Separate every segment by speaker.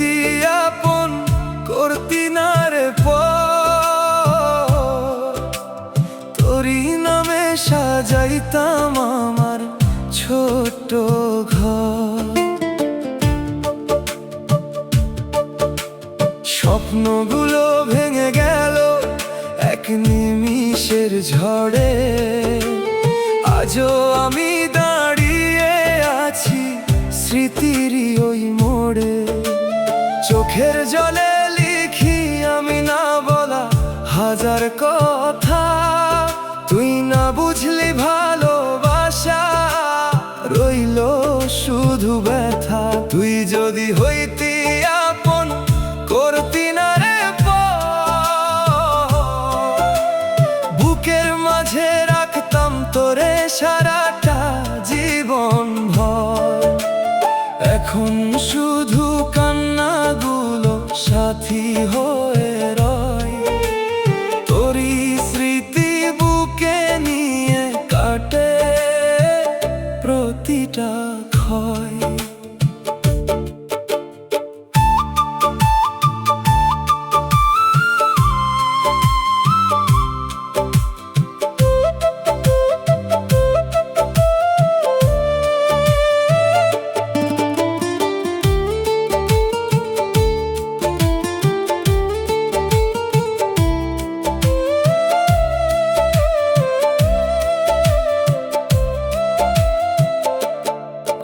Speaker 1: হইতি আপন করতি না রে পর, তোরই নামে সাজাইতাম আমার ছোট্ট ঘর। স্বপ্নগুলো ভেঙে গেল এক নিমিষের ঝড়ে, আজও আমি দাঁড়িয়ে আছি স্মৃতিরই ওই মোড়ে। চোখের জলে লিখি আমি না বলা হাজার কথা, তুই না বুঝলি ভালোবাসা রইল শুধু ব্যথা। তুই যদি হইতি আপন করতি না রে পর, বুকের মাঝে রাখতাম তোরে সারাটা জীবন ভর। এখন শুধু কান্নাগুলো সাথী হয়ে রয়, তোরই স্মৃতি বুকে নিয়ে কাটে প্রতিটা ক্ষয়।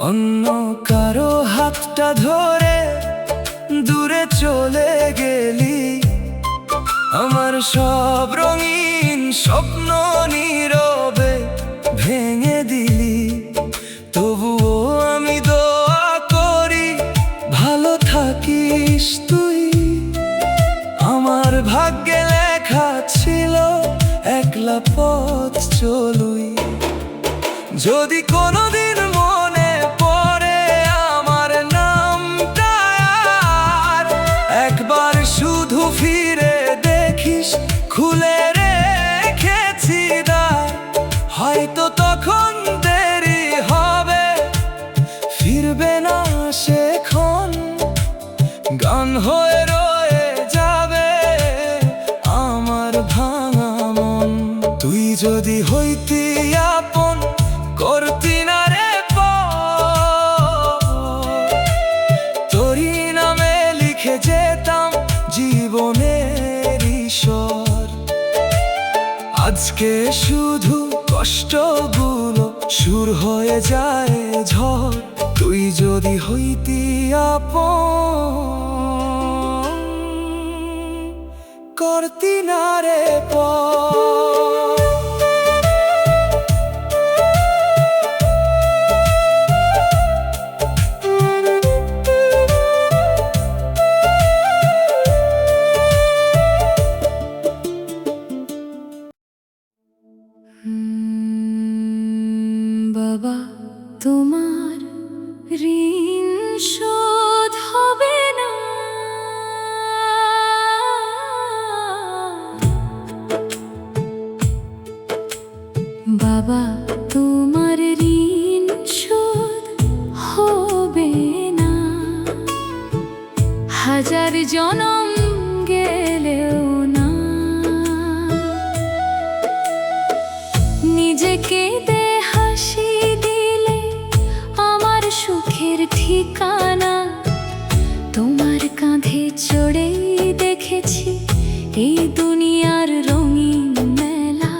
Speaker 1: অন্য কারো হাতটা ধরে দূরে চলে গেলি, আমার সব রঙিন স্বপ্ন নীরবে ভেঙে দিলি। তবুও আমি দোয়া করি ভালো থাকিস তুই, আমার ভাগ্যে লেখা ছিল একলা পথ চলুই। যদি কোনোদিন মনে পড়ে আমার নামটা আর, একবার শুধু ফিরে দেখিস খুলে রেখেছি দ্বার। হয়তো তখন দেরি হবে, ফিরবে না সেক্ষণ, গান হয়ে রয়ে যাবে আমার ভাঙা মন। তুই যদি হইতি আপন করতি না রে পর, তোরই নামে লিখে যেতাম জীবনের ঈশ্বর। আজকে শুধু কষ্টগুলো সুর হয়ে যায় ঝড়, তুই যদি হইতি আপন করতি না রে পর।
Speaker 2: বাবা তোমার ঋণ শোধ হবে না, বাবা তোমার ঋণ শোধ হবে না। হাজার জনম গেলেও না, নিজেকে হাসি দিলে আমার সুখের ঠিকানা। তোমার কাঁধে চড়েই দেখেছি এই দুনিয়ার রঙিন মেলা,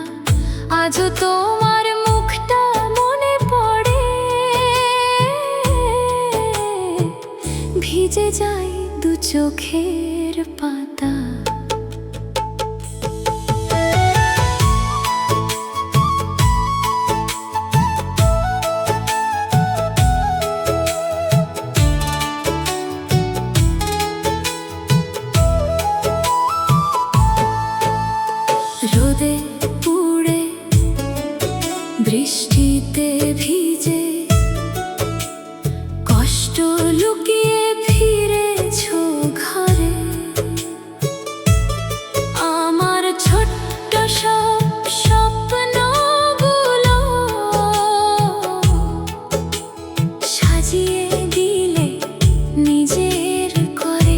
Speaker 2: আজও তোমার মুখটা মনে পড়ে, ভিজে যায় দু চোখের পাতা। রোদে পুড়ে বৃষ্টিতে ভিজে কষ্ট লুকিয়ে ফিরেছো ঘরে। আমার ছোট্ট সব স্বপ্নগুলো সাজিয়ে দিলে নিজের করে।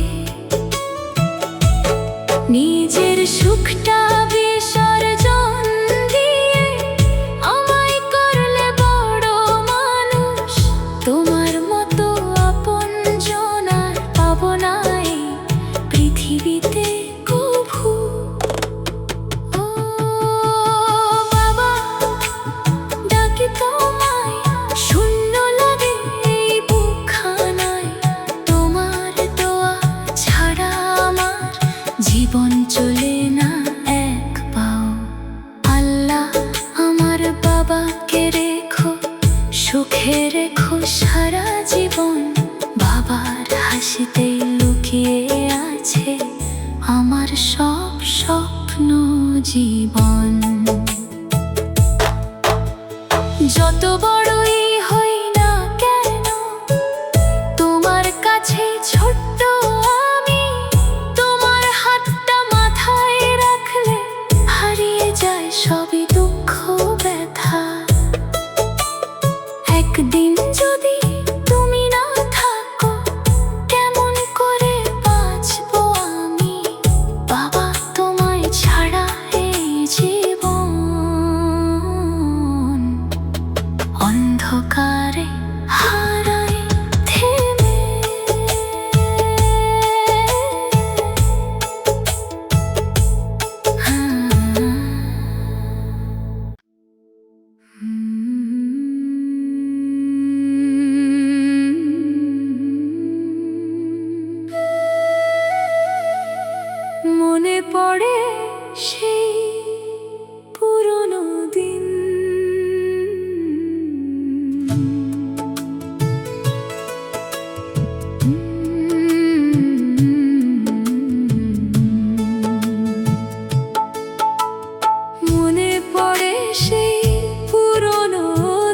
Speaker 2: না এই পৃথিবীতে কভু। ও বাবা, ডাকি তোমায়, শূন্য লাগে এই বুকখানায়। তোমার দোয়া ছাড়া আমার জীবন চলে না এক পাও। আল্লাহ, আমার বাবাকে রেখো, সুখে রেখো সারা জীবন। বাবার হাসিতে লুকিয়ে আছে আমার সব স্বপ্ন জীবন। যত বড়ই হই না কেন, তোমার কাছে ছোট্ট আমি। তোমার হাতটা মাথায় রাখলে হারিয়ে যায় সবই দুঃখ ব্যথা। একদিন যদি তুমি না থাকো, কেমন করে বাঁচবো আমি? বাবা, তোমায় ছাড়া এই জীবন অন্ধকারে হারায় থেমে। মনে পড়ে সেই পুরনো দিন, মনে পড়ে সেই পুরনো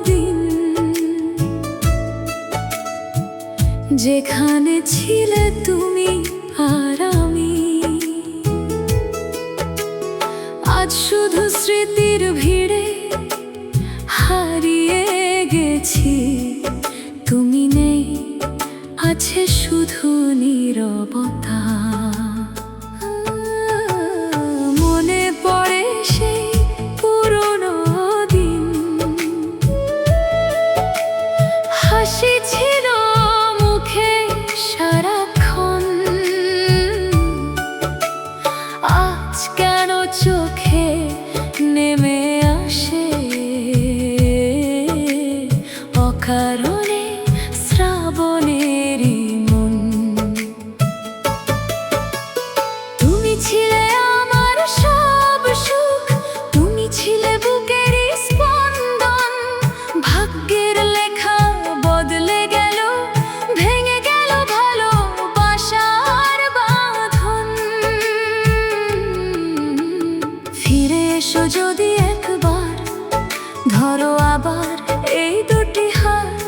Speaker 2: দিন, যেখানে ছিলে তুমি আর আমি। আজ শুধু স্মৃতির ভিড়ে হারিয়ে গেছি। তুমি নেই, আছে শুধু নীরবতা। মনে পড়ে সেই পুরনো দিন, হাসি ছিল মুখে সারাক্ষণ। আজ কেন চোখে নেমে আসে অকারণে শ্রাবণেরই মন? তুমি ছিলে আমার সব সুখ, তুমি ছিলে বুকেরই স্পন্দন। ভাগ্যের লেখা বদলে গেল, ভেঙে গেল ভালোবাসার বাঁধন। ফিরে এসো যদি একবার, ধরো আবার এই দুটি হাত।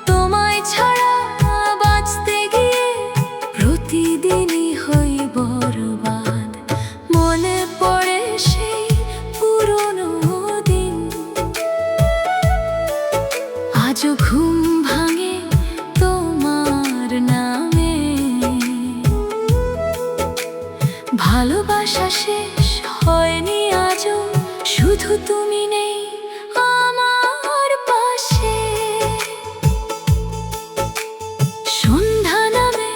Speaker 2: তোমায় ছাড়া বাঁচতে গিয়ে প্রতিদিনই হই বরবাদ। মনে পড়ে সেই পুরনো দিন, আজও ঘুম ভাঙে তোমার নামে। ভালোবাসা শেষ হয়নি আজও, শুধু তুমি নেই আমার পাশে। সন্ধ্যা নামে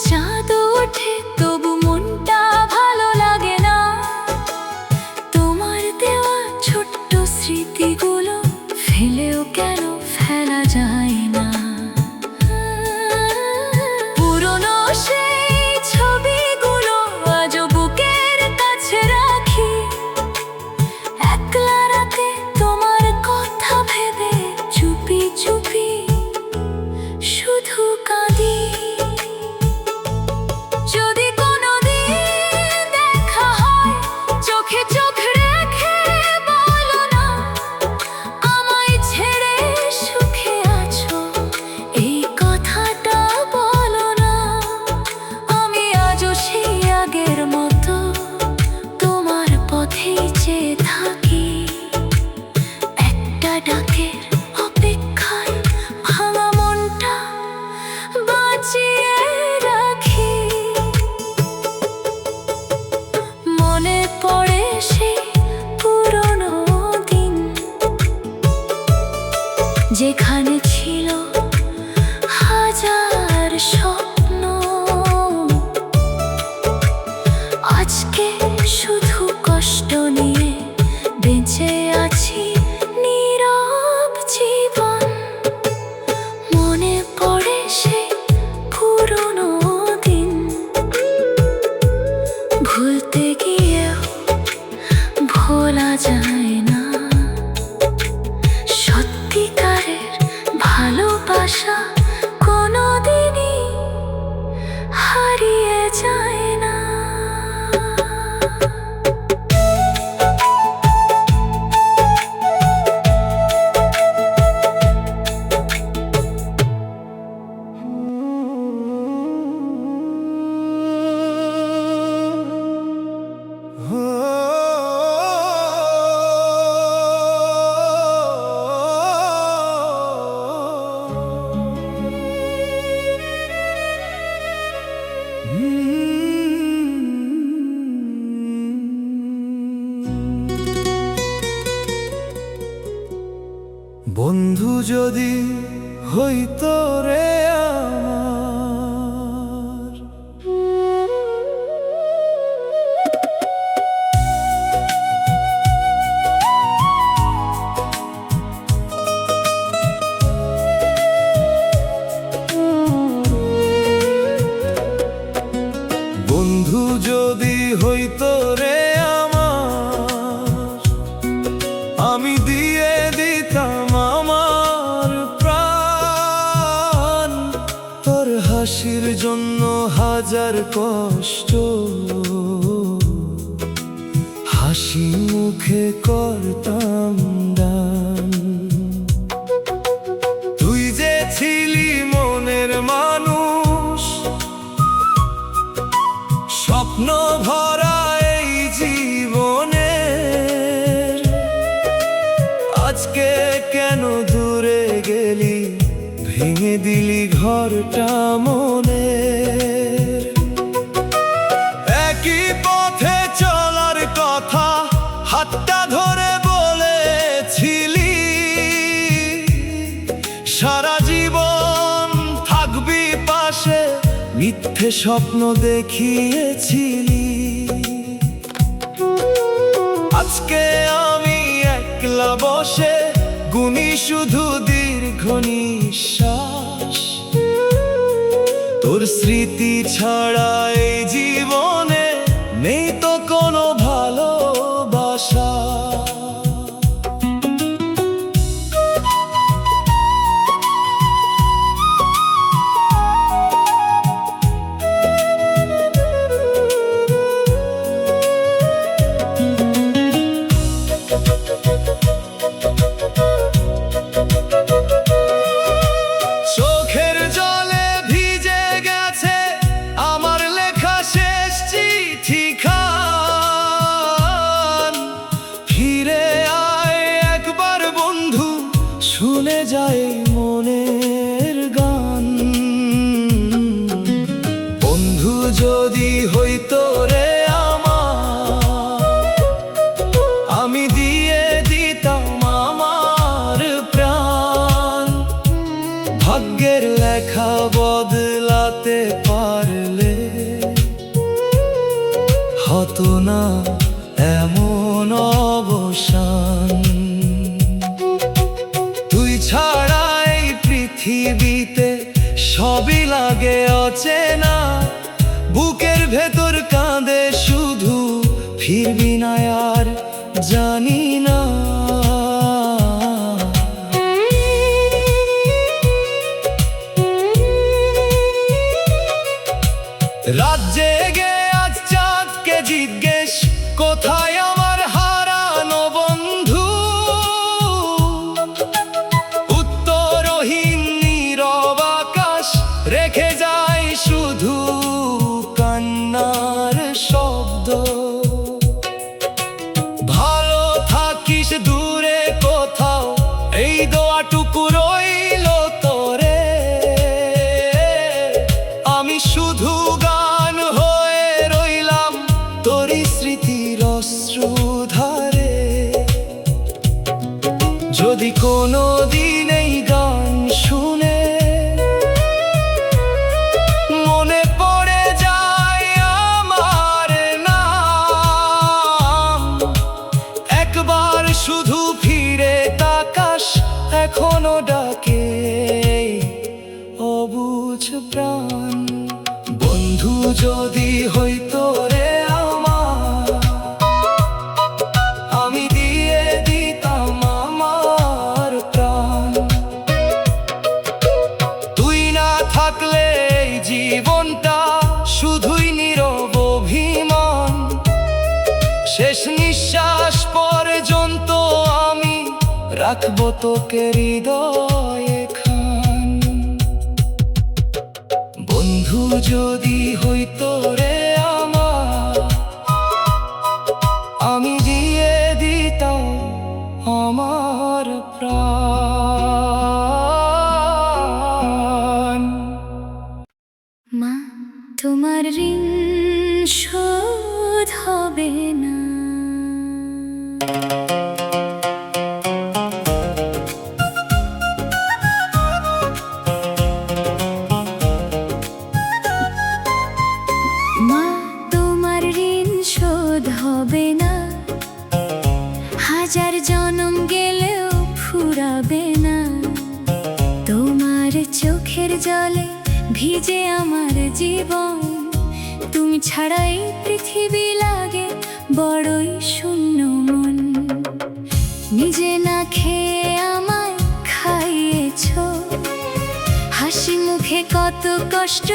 Speaker 2: চাঁদ ওঠে, তবু মনটা ভালো লাগে না। তোমার দেওয়া ছোট্ট স্মৃতিগুলো ফেলেও কেন ফেলা যায় না? পুরনো সেই ছবিগুলো আজও বুকের কাছে রাখি। একলা রাতে হারিয়ে যায় না।
Speaker 1: বন্ধু যদি হইতো রে আমার, বন্ধু যদি হইতো রে আমার, আমি দিয়ে দিতাম আমার প্রাণ। তোর হাসির জন্য হাজার কষ্ট, হাসি মুখে করতাম দান। তুই যে ছিলি মনের মানুষ, স্বপ্ন ভরা এই জীবনে, আজকে কেন দূরে গেলি, ভেঙে দিলি ঘরটা মনের। একই পথে চলার কথা হাতটা ধরে বলেছিলি, সারা জীবন থাকবি পাশে, মিথ্যে স্বপ্ন দেখিয়েছিলি। আজকে আমি একলা বসে গুনি শুধু দীর্ঘ নিঃশ্বাস, তোর স্মৃতি ছাড়া এই জীবনে নেই তো কোনো ভালোবাসা। চোখের জলে ভিজে গেছে আমার লেখা শেষ চিঠিখান। ফিরে আয় একবার বন্ধু, শুনে যায় মনের গান। বন্ধু যদি হইতো রে আমার, আমি দিয়ে দিতাম আমার প্রাণ। ভাগ্যের লেখা বদলাতে পারলে হতো না এমন অবসান। তুই ছাড়া এই পৃথিবীতে সবই লাগে অচেনা, বুকের ভেতর কাঁদে শুধু, ফিরবি না আর জানি না। রাত জেগে আজ চাঁদকে জিজ্ঞেস, কোথায় আমার হারানো বন্ধু? উত্তরহীন নীরব আকাশ রেখে যায় শুধু কান্নার শব্দ। ভালো থাকিস দূরে কোথাও, এই দোয়াটুকু রইল তোরে। আমি শুধু গান হয়ে রইলাম তোরই স্মৃতির অশ্রুধারে। যদি কোনো দিন এই গান শুনে মনে পড়ে যায় আমার নাম, একবার শুধু ফিরে তাকাস, এখনো ডাকে অবুঝ প্রাণ। বন্ধু যদি হইতো রে আমার, আমি দিয়ে দিতাম আমার প্রাণ। তুই না থাকলে এই জীবনটা রাখবো তোকে হৃদয়ে খান। বন্ধু যদি হইতো রে আমার, আমি দিয়ে দিতাম আমার প্রাণ।
Speaker 2: মা, তোমার ঋণ শোধ হবে না। মা, তোমার ঋণ শোধ হবে না, হাজার জনম গেলেও ফুরাবে না। তোমার চোখের জলে ভিজে আমার জীবন, তুমি ছাড়া এই পৃথিবী লাগে বড়ই শূন্য মন। নিজে না খেয়ে আমায় খাইয়েছো, হাসি মুখে কত কষ্ট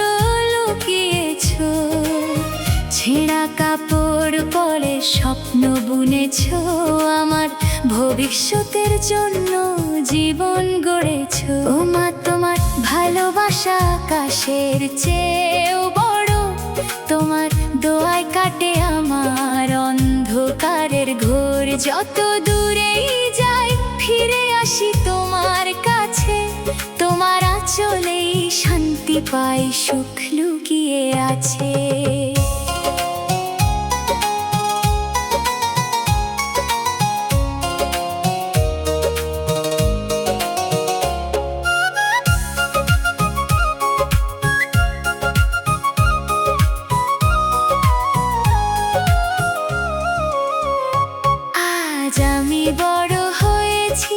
Speaker 2: লুকিয়েছো। ছেঁড়া কাপড় পরে স্বপ্ন বুনেছো, আমার ভবিষ্যতের জন্য জীবন গড়েছো। ও মা, তোমার ভালোবাসা আকাশের চেয়েও বড়, তোমার দোয়ায় কাটে আমার অন্ধকারের ঘোর। যত দূরেই যাই ফিরে আসি তোমার কাছে, তোমার আঁচলেই শান্তি পাই, সুখ লুকিয়ে আছে। আজ আমি বড় হয়েছি,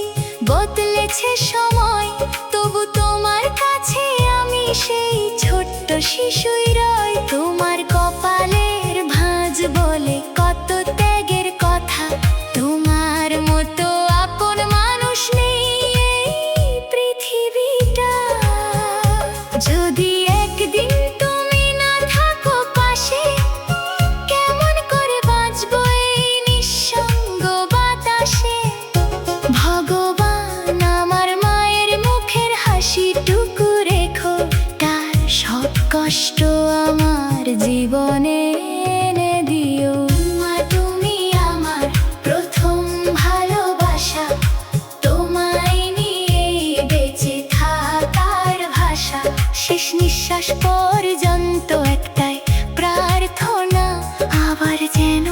Speaker 2: বদলেছে সময়, তবু তোমার কাছে আমি সেই ছোট্ট শিশুই রই। তোমার কপালের ভাঁজ বলে কত ত্যাগের কথা, তোমার মতো আপন মানুষ নেই এই পৃথিবীটা। যদি একদিন তুমি না থাকো পাশে, কেমন করে বাঁচবো এই নিঃসঙ্গ বাতাসে। ভগবান, আমার মায়ের মুখের হাসিটুকু রেখো, তার সব কষ্ট আমার জীবনে এনে দিও। মা, তুমি আমার প্রথম ভালোবাসা, তোমায় নিয়ে বেঁচে থাকার ভাষা। শেষ নিঃশ্বাস পর্যন্ত একটাই প্রার্থনা, আবার যেন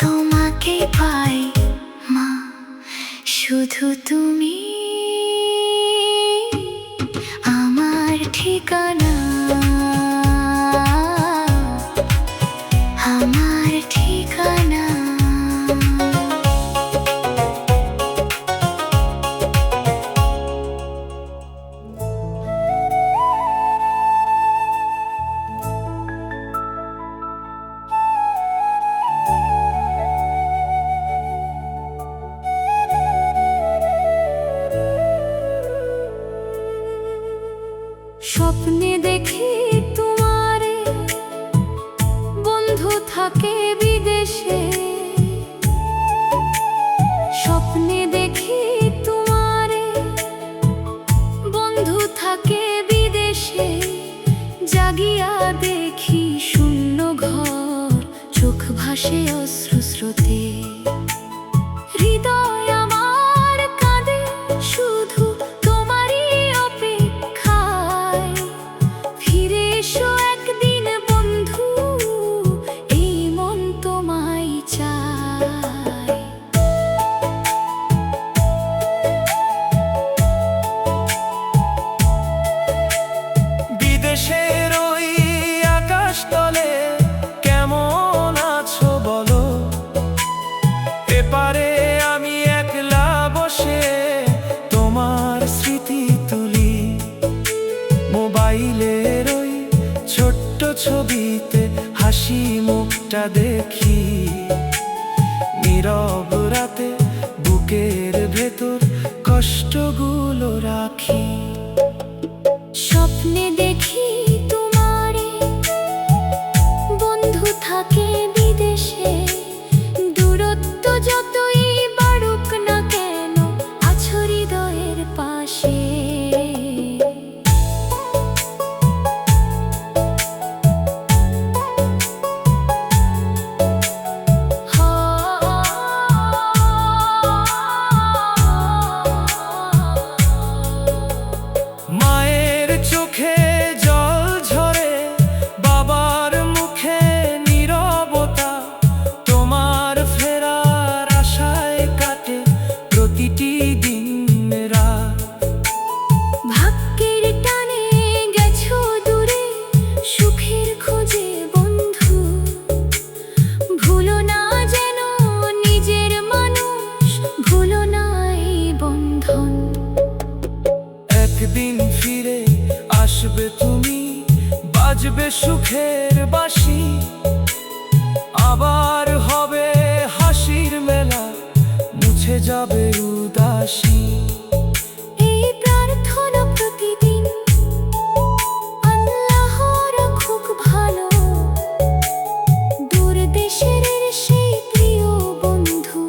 Speaker 2: তোমাকে পাই। মা, শুধু তুমি আমার ঠিকানা, আমার ঠিকানা। স্বপ্নে দেখি তোমারে, বন্ধু থাকে বিদেশে। স্বপ্নে দেখি তোমারে, বন্ধু থাকে বিদেশে। জাগিয়া দেখি শূন্য ঘর, চোখ ভাসে অশ্রুস্রোতে। হৃদয় আমার কাঁদে শুধু তোমারই অপেক্ষায়। ফিরে এসো একদিন বন্ধু, এই মন তোমায় চায়।
Speaker 1: বিদেশের ওই আকাশ তলে কেমন আছো বলো, এপারে আমি একলা বসে তোমার স্মৃতি তুলি। মোবাইলের ওই ছোট্ট ছবিতে হাসি মুখটা দেখি, নীরব রাতে বুকের ভেতর কষ্টগুলো রাখি।
Speaker 2: স্বপ্নে দেখি তোমারে, বন্ধু থাকে বিদেশে। দূরত্ব যতই বাড়ুক না কেন, আছো
Speaker 1: যাবে উদাসী।
Speaker 2: এই প্রার্থনা প্রতিদিন, আল্লাহ রাখুক ভালো দূর দেশের সেই প্রিয় বন্ধু,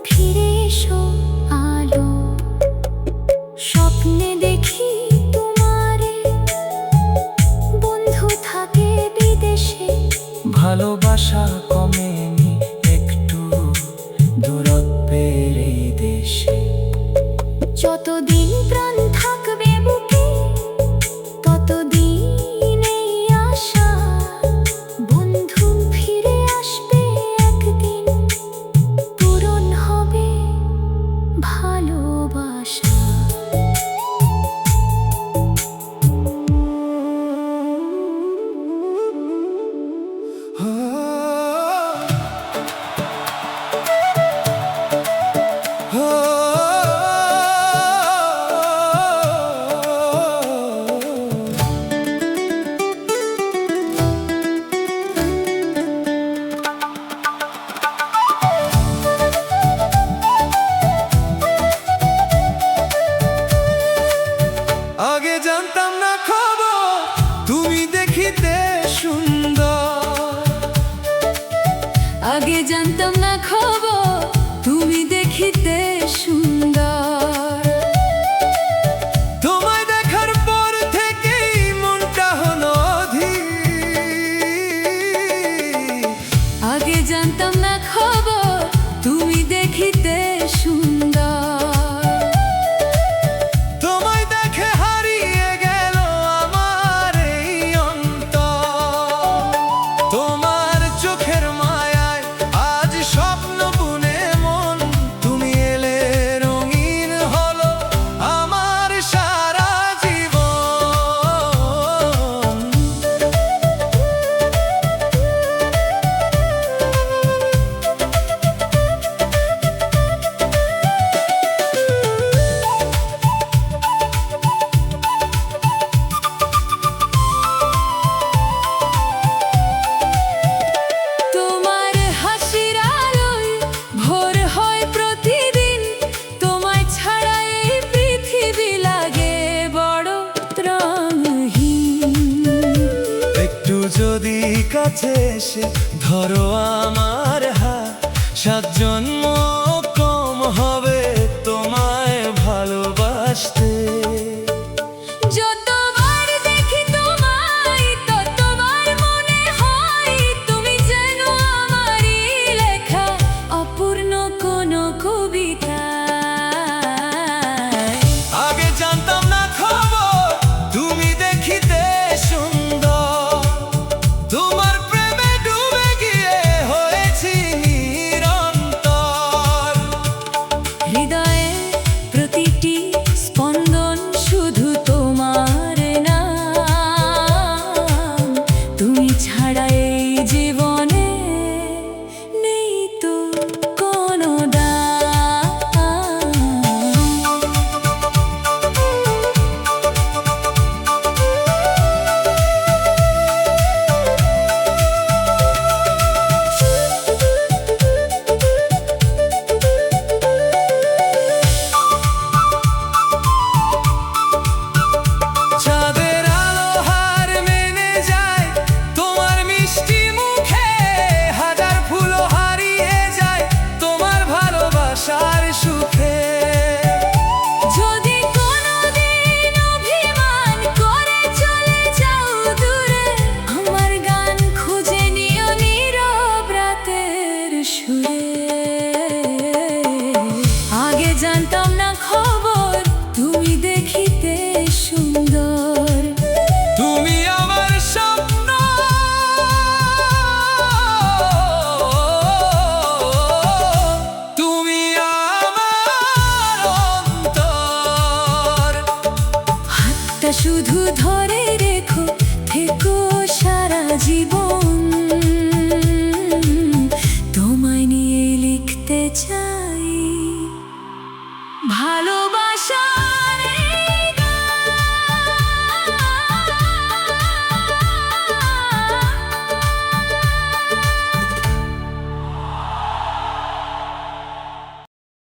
Speaker 2: ফিরে এসো আলো। স্বপ্নে দেখি তোমারে, বন্ধু থাকে বিদেশে।
Speaker 1: ভালোবাসা কমেনি একটু দূরত্বের এই দেশে।
Speaker 2: যতদিন প্রাণ থাকবে বুকে, ততদিন এই আশা, বন্ধু ফিরে আসবে একদিন, পূরণ হবে ভালোবাসা।
Speaker 1: আগে জানতাম না খবর তুমি দেখিতে সুন্দর।
Speaker 2: আগে জানতাম না খবর তুমি দেখিতে সুন্দর।
Speaker 1: তোমায় দেখার পর থেকেই মনটা হলো অধীর।
Speaker 2: আগে জানতাম না খবর তুমি দেখিতে সুন্দর।
Speaker 1: তোমায় দেখে হারিয়ে গেল আমার এই অন্তর। তোমার চোখের মায়ায় আজ স্বপ্ন বুনে মন, তুমি এলে রঙিন হলো আমার সারা জীবন।
Speaker 2: তোমার হাসির আলোয় ভোর হয় প্রতিদিন, তোমায় ছাড়া এই পৃথিবী লাগে বড় রঙহীন।
Speaker 1: একটু যদি কাছে এসে ধরো আমার হাত, 7 জন্ম কম হবে তোমায় ভালোবাসতে।
Speaker 2: যতবার দেখি তোমায়, ততবার মনে হয় তুমি যেন আমারই লেখা অপূর্ণ কোনো কবিতা।
Speaker 1: আগে জানতাম না খবর তুমি দেখিতে সুন্দর। তোমার প্রেমে ডুবে গিয়ে হয়েছি নিরন্তর।
Speaker 2: হৃদয়ে প্রতিটি স্পন্দন শুধু তোমার নাম, তুমি ছাড়া এই জীবন